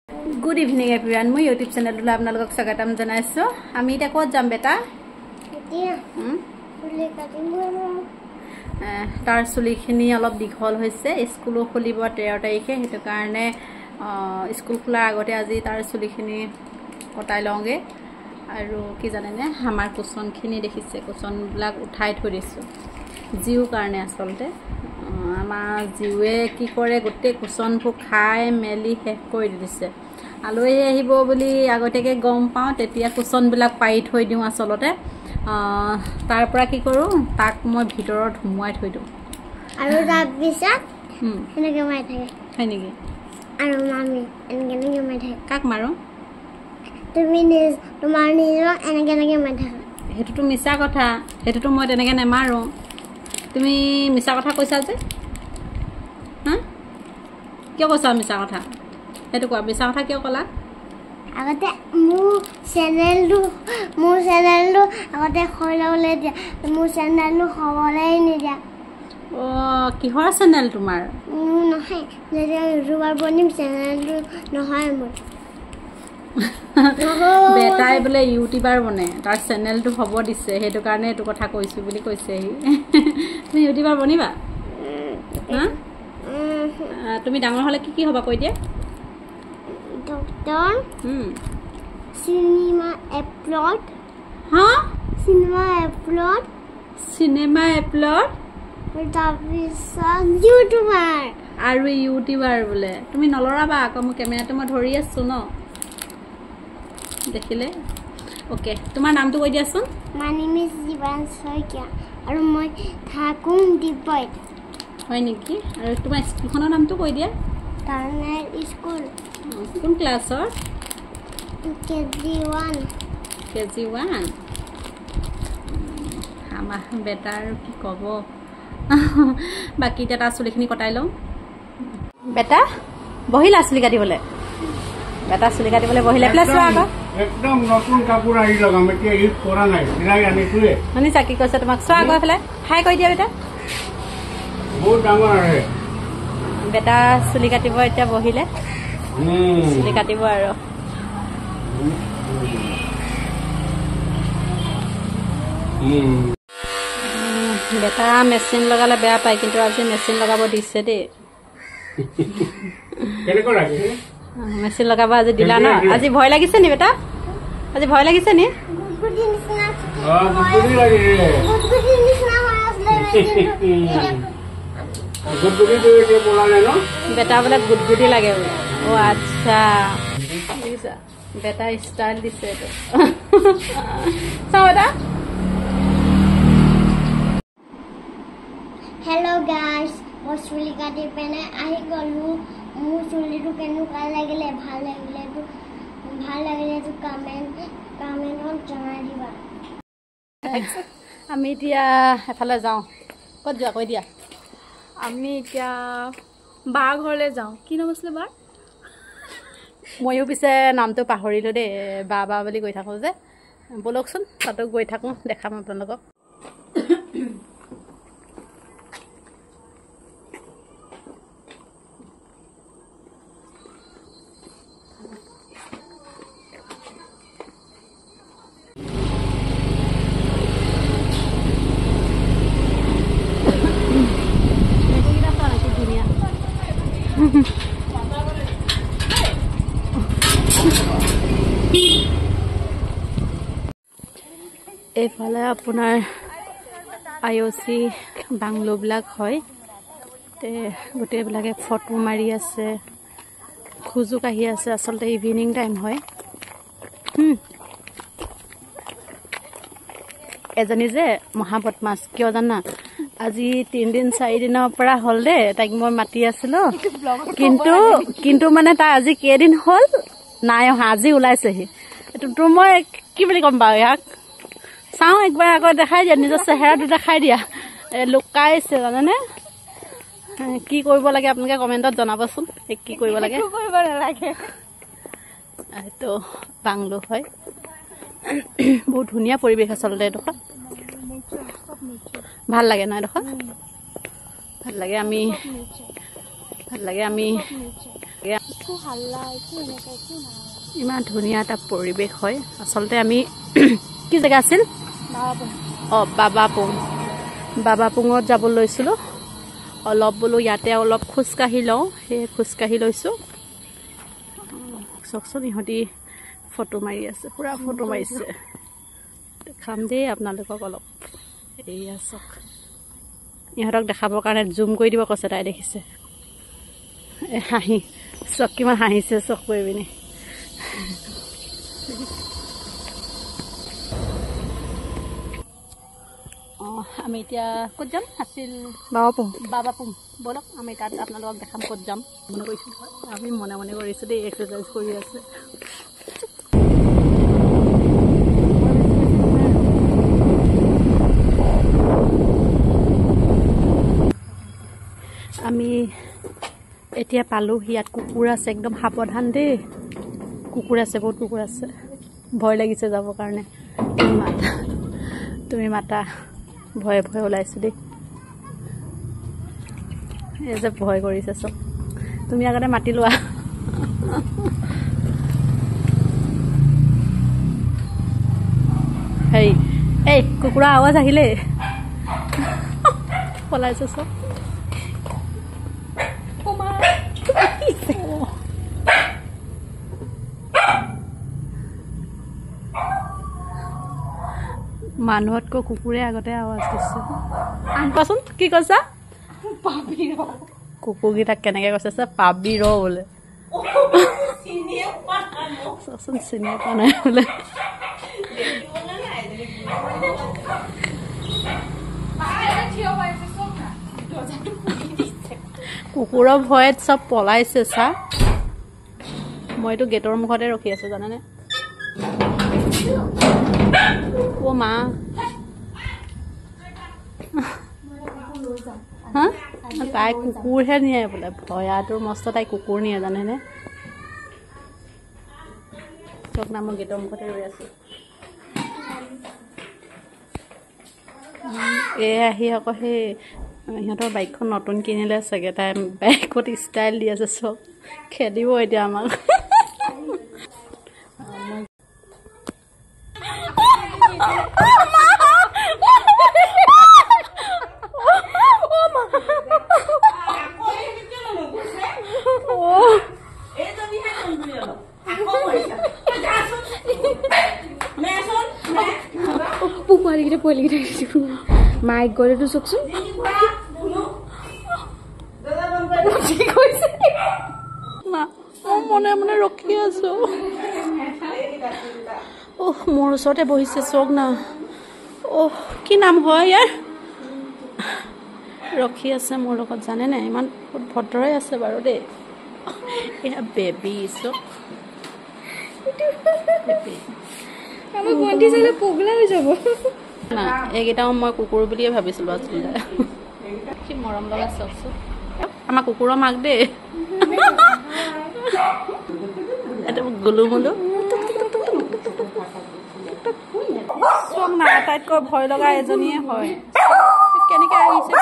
Good evening everyone. My YouTube channel ला आपनालोকক स्वागतम जनाइছো. আমি এটা কত যাম বেটা? এতিয়া ফুলে কাটিম তাৰ চুলিখিনি অলপ দীঘল হৈছে. স্কুল খুলিব 13 তাৰিখে, হেতু কাৰণে স্কুল খোলাৰ আগতে আজি তাৰ চুলিখিনি কটাই লওঁগে. আৰু কি জানে নে, আমাৰ কুচনখিনি দেখিছে, কুচনবিলাক উঠাই থৈ দিছো জিউ কাৰণে. আসলতে আমাৰ জিউৱে কি কৰে, গোটেই কুচনবোৰ খাই মেলি শেষ কৰি দিছে. আলহী আহিব বুলি আগতীয়াকে গম পাওঁ, তেতিয়া কুচনবিলাক পাৰি থৈ দিওঁ. আসলতে তাৰ পৰা কি কৰোঁ, তাক মই ভিতৰত সোমোৱাই থৈ দিওঁ আৰু তাৰ পিছত এনেকৈ মাৰি থাকে. হয় নেকি? আৰু মামি এনেকৈ মাৰি থাকে. কাক মাৰোঁ? তুমি তোমাৰ নিজক এনেকৈ মাৰি থাকা. সেইটোতো মিছা কথা, সেইটোতো মই তেনেকৈ নেমাৰোঁ. তুমি মিছা কথা কৈছা যে, হা? কিয় কৈছা মিছা কথা? সেইটো কোৱা, মিছা কথা কিয় ক'লা? আগতে মোৰ চেনেলটো আগতে খোলাবলৈ দিয়া, মোৰ চেনেলটো খবলৈ নিদিয়া. অঁ, কিহৰ চেনেল তোমাৰ? নহয়, যেতিয়া ইউটিউবাৰ বনিম চেনেলটো নহয় মোৰ. বেটাই বোলে ইউটিউবাৰ বনে, তাৰ চেনেলটো হ'ব দিছে, সেইটো কাৰণে এইটো কথা কৈছোঁ বুলি কৈছে সি. তুমি ইউটিউবাৰ বনিবা? হা? তুমি ডাঙৰ হ'লে কি কি হ'বা কৈ দিয়া? ডক্টৰ, চিনেমা এপলট. হা? চিনেমা এপলট, তাৰপিছত ইউটিউবাৰ. আৰু ইউটিউবাৰ বোলে. তুমি নলৰাবা আকৌ, মোৰ কেমেৰাটো মই ধৰি আছোঁ ন, দেখিলে? অ'কে, তোমাৰ নামটো কৈ দিয়াচোন. মাই নেম ইজ জীৱান শইকীয়া আৰু মই থাকোঁ ডিব্ৰুগড়. হয় নেকি? আৰু তোমাৰ স্কুলখনৰ নামটো কৈ দিয়া. Turner school. কোন ক্লাছৰ? KG1. KG1. আমাৰ বেটা আৰু কি ক'ব. বাকী এতিয়া তাৰ চুলিখিনি কটাই লওঁ. বেটা বহিলা চুলি কাটিবলৈ? বেটা চুলি কাটিবলৈ বহিলে পেলাই চোৱা আকৌ. একদম নতুন কাপোৰ আহি লগাম, এতিয়া ইউজ কৰা নাই, চিলাই আনিছোৱে. শুনিছা কি কৈছে তোমাক? চোৱা আকৌ এইফালে, হাই কৈ দিয়া বেটা. বহুত ডাঙৰ আহে বেটা চুলি কাটিব এতিয়া বহিলে, চুলি কাটিব আৰু. বেটা মেচিন লগালে বেয়া পায়, কিন্তু আজি মেচিন লগাব দিছে দেই. মেচিন লগাব আজি দিলা ন? আজি ভয় লাগিছে নি বেটা? আজি ভয় লাগিছে নি? বেটা বোলে গুটগুটি লাগে বোলে. অ আচ্ছা, দেখিছা বেটা ষ্টাইল দিছে এইটো. চাওঁ বেটা. হেল্ল' গাইজ, মই চুলি কাটি পেনে আহি গ'লোঁ. মোৰ চুলিটো কেনেকুৱা লাগিলে, ভাল লাগিলেতো কমেণ্টত জনাই দিবা. আমি এতিয়া এফালে যাওঁ. ক'ত যোৱা কৈ দিয়া? আমি এতিয়া বাৰ ঘৰলৈ যাওঁ. কি নাম আছিলে বাৰ? ময়ো পিছে নামটো পাহৰিলোঁ দেই, বা বুলি কৈ থাকোঁ যে. ব'লকচোন তাতো গৈ থাকোঁ, দেখাম আপোনালোকক. এইফালে আপোনাৰ IOC বাংলোবিলাক হয়, গোটেইবিলাকে ফটো মাৰি আছে, খোজো কাঢ়ি আছে. আচলতে ইভিনিং টাইম হয়. এজনী যে মহাবদমাছ, কিয় জানা? আজি 3 দিন 4 দিনৰ পৰা হ'ল দেই, তাইক মই মাতি আছিলোঁ, কিন্তু মানে তাই আজি কেইদিন হ'ল নাই অহা, আজি ওলাইছেহি. এইটো মই কি বুলি ক'ম বাৰু ইয়াক? চাওঁ একবাৰ আকৌ দেখাই দিয়া, নিজৰ চেহেৰাটো দেখাই দিয়া. লুকাইছে জানেনে? কি কৰিব লাগে আপোনালোকে কমেণ্টত জনাবচোন, কি কৰিব লাগে. কৰিব নালাগে. এইটো বাংলো হয়, বহুত ধুনীয়া পৰিৱেশ আচলতে এডোখৰ. ভাল লাগে ন এডোখৰ? ভাল লাগে। আমি একো হাল্লা একো এনেকুৱা একো নাই ইমান ধুনীয়া এটা পৰিৱেশ হয় আচলতে আমি কি জেগা আছিল বাবাপুঙত যাব লৈছিলোঁ অলপ বোলো ইয়াতে অলপ খোজকাঢ়ি লওঁ সেই খোজকাঢ়ি লৈছোঁ চাওকচোন ইহঁতি ফটো মাৰি আছে পুৰা ফটো মাৰিছে দেখাম দেই আপোনালোকক অলপ এয়া চাওক ইহঁতক দেখাবৰ কাৰণে জুম কৰি দিব কৈছে তাই দেখিছে হাঁহি চক কিমান হাঁহিছে চক কৰি পিনি আমি এতিয়া ক'ত যাম আছিল বাবাপুং বলক আমি তাত আপোনালোকক দেখাম ক'ত যাম মনে কৰিছোঁ আমি মনে মনে কৰিছোঁ দেই এক্সাৰচাইজ কৰি আছে আমি এতিয়া পালোঁ ইয়াত কুকুৰ আছে একদম সাৱধান দেই কুকুৰ আছে বহুত কুকুৰ আছে ভয় লাগিছে যাবৰ কাৰণে তুমি মাতা ভয়ে ভয়ে ওলাইছোঁ দেই এই যে ভয় কৰিছে চব তুমি আগতে মাতি লোৱা হেৰি এই কুকুৰা আৱাজ আহিলে পলাইছে চব মানুহতকৈ কুকুৰে আগতে আৱাজ দিছে কোৱাচোন কি কৈছা কুকুৰকেইটাক কেনেকে কৈছে পাবি ৰ বোলে চোৱাচোন চিনিয়ে পোৱা নাই বোলে কুকুৰৰ ভয়ত চব পলাইছে চা মইতো গেটৰ মুখতে ৰখি আছো জানানে ও মা তাই কুকুৰহে নিয়ে বোলে ভয়াটোৰ মস্ত তাই কুকুৰ নিয়ে জানেনে চক না মই গেটৰ মুখতে ৰৈ আছো আহি আকৌ সেই সিহঁতৰ বাইকখন নতুন কিনিলে চাগে তাই বাইকত ষ্টাইল দি আছে চব খেদিব এতিয়া আমাক মাইক গলেতো চকচোন মনে মনে ৰখি আছো মোৰ ওচৰতে বহিছে চক না কি নাম হয় ইয়াৰ ৰখি আছে মোৰ লগত জানে নাই ইমান ভদ্ৰই আছে বাৰু দেই এয়া বেবী চক পগলা হৈ যাব না এইকেইটাও মই কুকুৰ বুলিয়ে ভাবিছিলো আচলতে কি মৰম লগা চাওকচোন আমাৰ কুকুৰৰ মাক দেই এটা গুলু মুলু চক না আটাইতকৈ ভয় লগা এজনীয়ে হয় কেনেকে আহিছে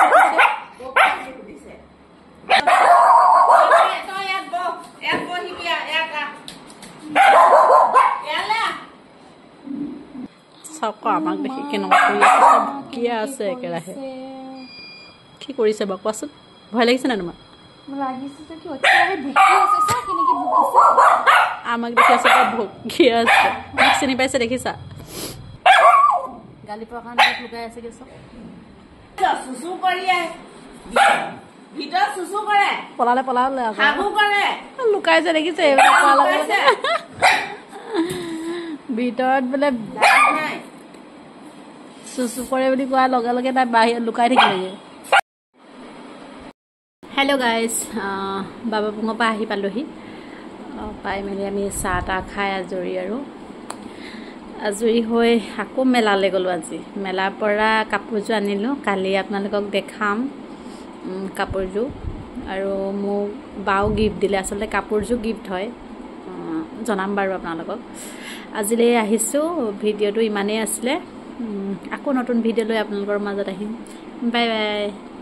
চাওক আমাক দেখি কেনেকুৱা কৰি আছে ভুকিয়া আছে একেৰাহে কি কৰিছে বাৰু কোৱাচোন ভয় লাগিছে না তোমাৰ আমাক দেখি আছে ভুকিয়া আছে মোক চিনি পাইছে দেখিছা গালি পোৱা কাৰণে লুকাই আছে পলালে পলালে লুকাইছে দেখিছে ভিতৰত বোলে চুচু কৰে বুলি কোৱাৰ লগে লগে তাই বাহিৰত লুকাই থাকিলেগে হেল্ল' গাইজ বাবাপুঙৰ পৰা আহি পালোহি পাই মেলি আমি চাহ তাহ খাই আজৰি হৈ আকৌ মেলালৈ গ'লোঁ আজি মেলাৰ পৰা কাপোৰযোৰ আনিলোঁ কালি আপোনালোকক দেখাম কাপোৰযোৰ আৰু মোক বাও গিফ্ট দিলে আচলতে কাপোৰযোৰ গিফ্ট হয় জনাম বাৰু আপোনালোকক আজিলৈ আহিছোঁ ভিডিঅ'টো ইমানেই আছিলে আকৌ নতুন ভিডিঅ' লৈ আপোনালোকৰ মাজত আহিম বাই বাই